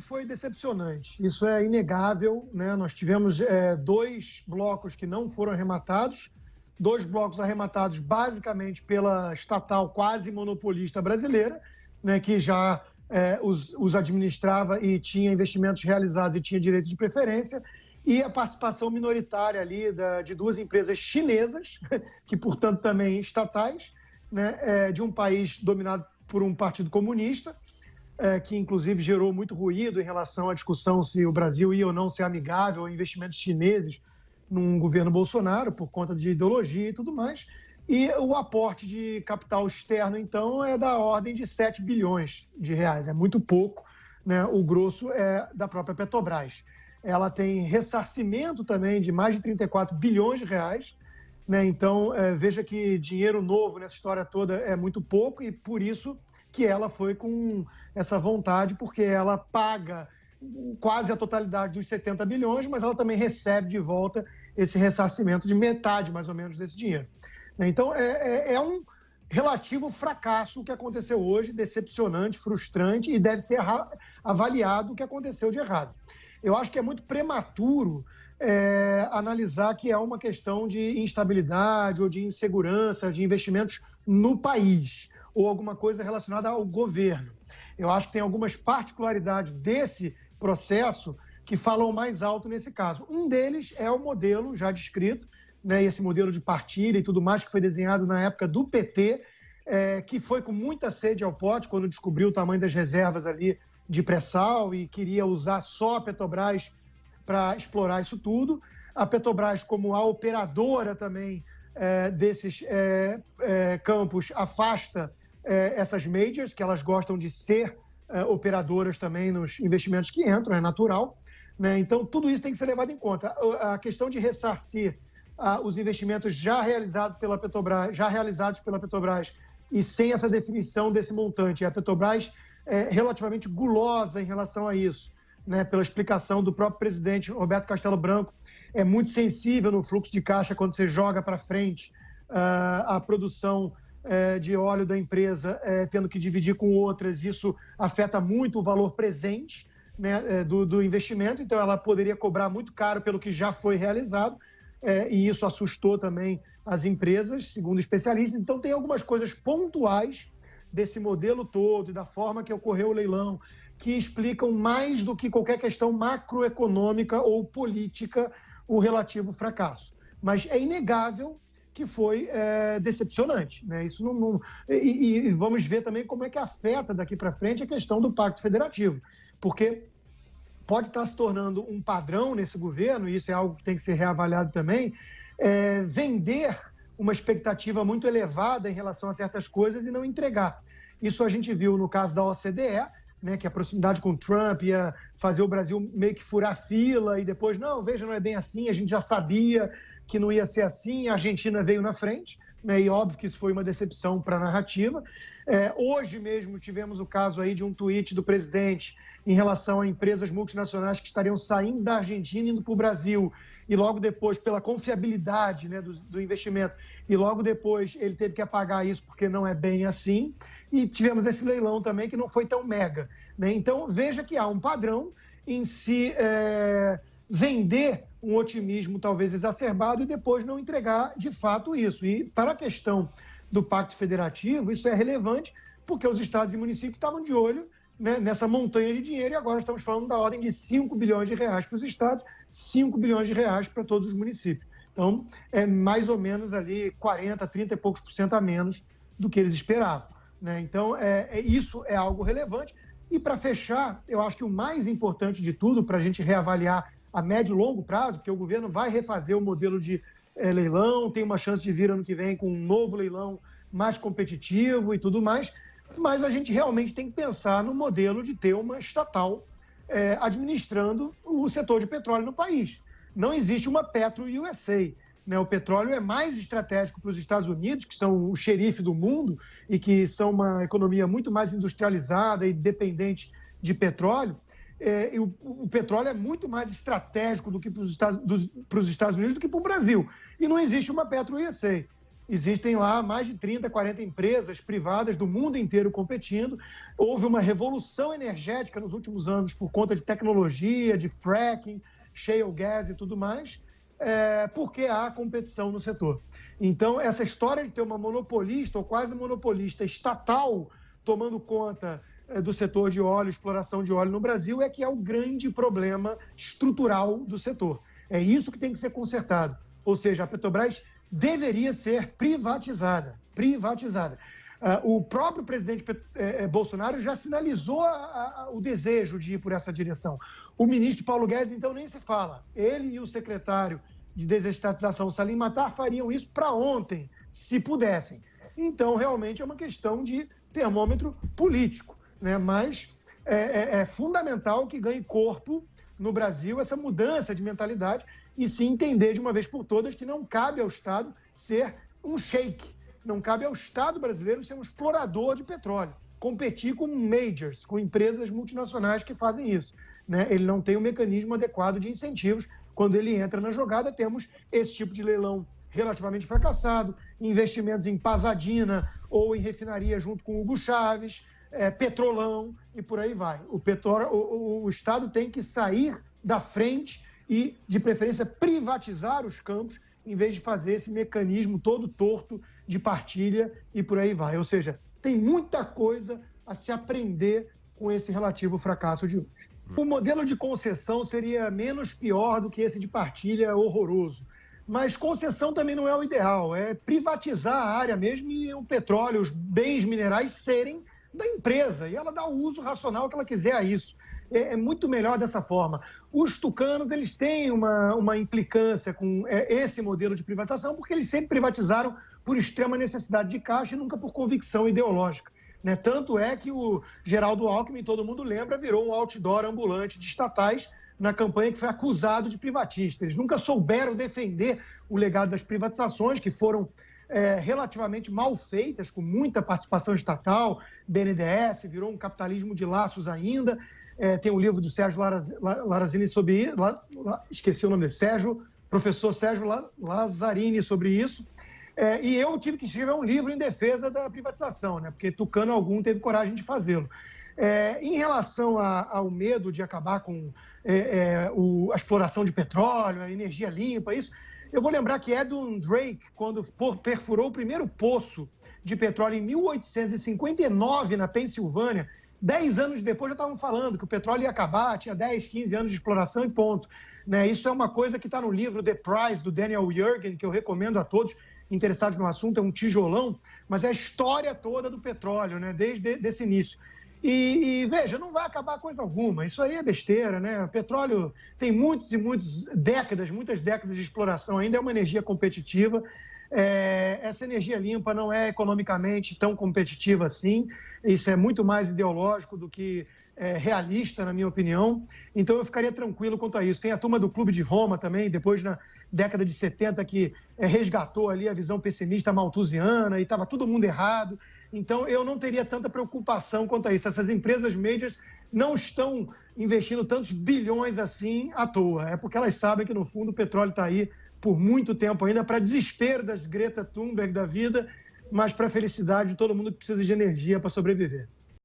foi decepcionante, isso é inegável, né? Nós tivemos 2 blocos que não foram arrematados, 2 blocos arrematados basicamente pela estatal quase monopolista brasileira, né, que já os administrava e tinha investimentos realizados e tinha direito de preferência, e a participação minoritária ali de 2 empresas chinesas, que portanto também estatais, né, de um país dominado por um partido comunista, que inclusive gerou muito ruído em relação à discussão se o Brasil ia ou não ser amigável a investimentos chineses num governo Bolsonaro, por conta de ideologia e tudo mais. E o aporte de capital externo, então, é da ordem de 7 bilhões de reais. É muito pouco, né? O grosso é da própria Petrobras. Ela tem ressarcimento também de mais de 34 bilhões de reais, né? Então, veja que dinheiro novo nessa história toda é muito pouco e, por isso, que ela foi com essa vontade, porque ela paga quase a totalidade dos 70 bilhões, mas ela também recebe de volta esse ressarcimento de metade, mais ou menos, desse dinheiro. Então, é um relativo fracasso o que aconteceu hoje, decepcionante, frustrante, e deve ser avaliado o que aconteceu de errado. Eu acho que é muito prematuro analisar que é uma questão de instabilidade ou de insegurança de investimentos no país, ou alguma coisa relacionada ao governo. Eu acho que tem algumas particularidades desse processo que falam mais alto nesse caso. Um deles é o modelo já descrito, né, esse modelo de partilha e tudo mais que foi desenhado na época do PT, que foi com muita sede ao pote quando descobriu o tamanho das reservas ali de pré-sal e queria usar só a Petrobras para explorar isso tudo. A Petrobras, como a operadora também desses campos, afasta essas majors, que elas gostam de ser operadoras também nos investimentos que entram, é natural, né? Então, tudo isso tem que ser levado em conta. A questão de ressarcir os investimentos já realizados pela Petrobras e sem essa definição desse montante. A Petrobras é relativamente gulosa em relação a isso, né? Pela explicação do próprio presidente Roberto Castelo Branco, é muito sensível no fluxo de caixa quando você joga para frente a produção de óleo da empresa, tendo que dividir com outras. Isso afeta muito o valor presente, né, do investimento, então ela poderia cobrar muito caro pelo que já foi realizado, e isso assustou também as empresas, segundo especialistas. Então tem algumas coisas pontuais desse modelo todo e da forma que ocorreu o leilão que explicam mais do que qualquer questão macroeconômica ou política o relativo fracasso. Mas é inegável que foi decepcionante, né? Isso e vamos ver também como é que afeta daqui para frente a questão do Pacto Federativo, porque pode estar se tornando um padrão nesse governo, e isso é algo que tem que ser reavaliado também, vender uma expectativa muito elevada em relação a certas coisas e não entregar. Isso a gente viu no caso da OCDE, né, que a proximidade com o Trump ia fazer o Brasil meio que furar fila e depois, não, veja, não é bem assim, a gente já sabia que não ia ser assim, a Argentina veio na frente, né, e óbvio que isso foi uma decepção para a narrativa. Hoje mesmo tivemos o caso aí de um tweet do presidente em relação a empresas multinacionais que estariam saindo da Argentina e indo para o Brasil, e logo depois, pela confiabilidade, né, do investimento, e logo depois ele teve que apagar isso porque não é bem assim, e tivemos esse leilão também que não foi tão mega, né? Então, veja que há um padrão em se vender um otimismo talvez exacerbado e depois não entregar de fato isso. E para a questão do Pacto Federativo, isso é relevante porque os estados e municípios estavam de olho, né, nessa montanha de dinheiro, e agora estamos falando da ordem de 5 bilhões de reais para os estados, 5 bilhões de reais para todos os municípios. Então, é mais ou menos ali 40, 30 e poucos % a menos do que eles esperavam, né? Então, isso é algo relevante. E para fechar, eu acho que o mais importante de tudo, para a gente reavaliar a médio e longo prazo, porque o governo vai refazer o modelo de leilão, tem uma chance de vir ano que vem com um novo leilão mais competitivo e tudo mais, mas a gente realmente tem que pensar no modelo de ter uma estatal administrando o setor de petróleo no país. Não existe uma Petro USA, né? O petróleo é mais estratégico para os Estados Unidos, que são o xerife do mundo e que são uma economia muito mais industrializada e dependente de petróleo. E o petróleo é muito mais estratégico do que para os Estados Unidos do que para o Brasil. E não existe uma Petro USA. Existem lá mais de 30, 40 empresas privadas do mundo inteiro competindo. Houve uma revolução energética nos últimos anos por conta de tecnologia, de fracking, shale gas e tudo mais, porque há competição no setor. Então, essa história de ter uma monopolista ou quase monopolista estatal tomando conta do setor de óleo, exploração de óleo no Brasil, que é o grande problema estrutural do setor. É isso que tem que ser consertado. Ou seja, a Petrobras deveria ser privatizada. O próprio presidente Bolsonaro já sinalizou o desejo de ir por essa direção. O ministro Paulo Guedes, então, nem se fala. Ele e o secretário de desestatização, Salim Matar, fariam isso para ontem, se pudessem. Então, realmente, é uma questão de termômetro político, né? Mas é fundamental que ganhe corpo no Brasil essa mudança de mentalidade e se entender de uma vez por todas que não cabe ao Estado ser um sheik, não cabe ao Estado brasileiro ser um explorador de petróleo, competir com majors, com empresas multinacionais que fazem isso, né? Ele não tem um mecanismo adequado de incentivos. Quando ele entra na jogada, temos esse tipo de leilão relativamente fracassado, investimentos em Pasadena ou em refinaria junto com o Hugo Chávez, Petrolão e por aí vai. O Estado tem que sair da frente e, de preferência, privatizar os campos, em vez de fazer esse mecanismo todo torto de partilha e por aí vai. Ou seja, tem muita coisa a se aprender com esse relativo fracasso de hoje. O modelo de concessão seria menos pior do que esse de partilha horroroso. Mas concessão também não é o ideal, é privatizar a área mesmo e o petróleo, os bens minerais serem da empresa e ela dá o uso racional que ela quiser a isso. É muito melhor dessa forma. Os tucanos, eles têm uma implicância com esse modelo de privatização porque eles sempre privatizaram por extrema necessidade de caixa e nunca por convicção ideológica, né? Tanto é que o Geraldo Alckmin, todo mundo lembra, virou um outdoor ambulante de estatais na campanha que foi acusado de privatista. Eles nunca souberam defender o legado das privatizações, que foram relativamente mal feitas, com muita participação estatal. BNDES virou um capitalismo de laços ainda. Tem um livro do Sérgio Lazzarini sobre esqueci o nome dele, professor Sérgio Lazzarini sobre isso. E eu tive que escrever um livro em defesa da privatização, né? Porque tucano algum teve coragem de fazê-lo. Em relação ao medo de acabar com a exploração de petróleo, a energia limpa, isso, eu vou lembrar que Edwin Drake, quando perfurou o primeiro poço de petróleo em 1859 na Pensilvânia, 10 anos depois já estavam falando que o petróleo ia acabar, tinha 10, 15 anos de exploração e ponto, né? Isso é uma coisa que está no livro The Price, do Daniel Yergin, que eu recomendo a todos interessados no assunto, é um tijolão, mas é a história toda do petróleo, né? Desde esse início. E veja, não vai acabar coisa alguma, isso aí é besteira, né? O petróleo tem muitas décadas de exploração, ainda é uma energia competitiva. Essa energia limpa não é economicamente tão competitiva assim, isso é muito mais ideológico do que realista, na minha opinião. Então eu ficaria tranquilo quanto a isso. Tem a turma do Clube de Roma também, depois na década de 70, que resgatou ali a visão pessimista malthusiana e estava todo mundo errado. Então, eu não teria tanta preocupação quanto a isso. Essas empresas majors não estão investindo tantos bilhões assim à toa. É porque elas sabem que, no fundo, o petróleo está aí por muito tempo ainda, para desespero das Greta Thunberg da vida, mas para a felicidade de todo mundo que precisa de energia para sobreviver.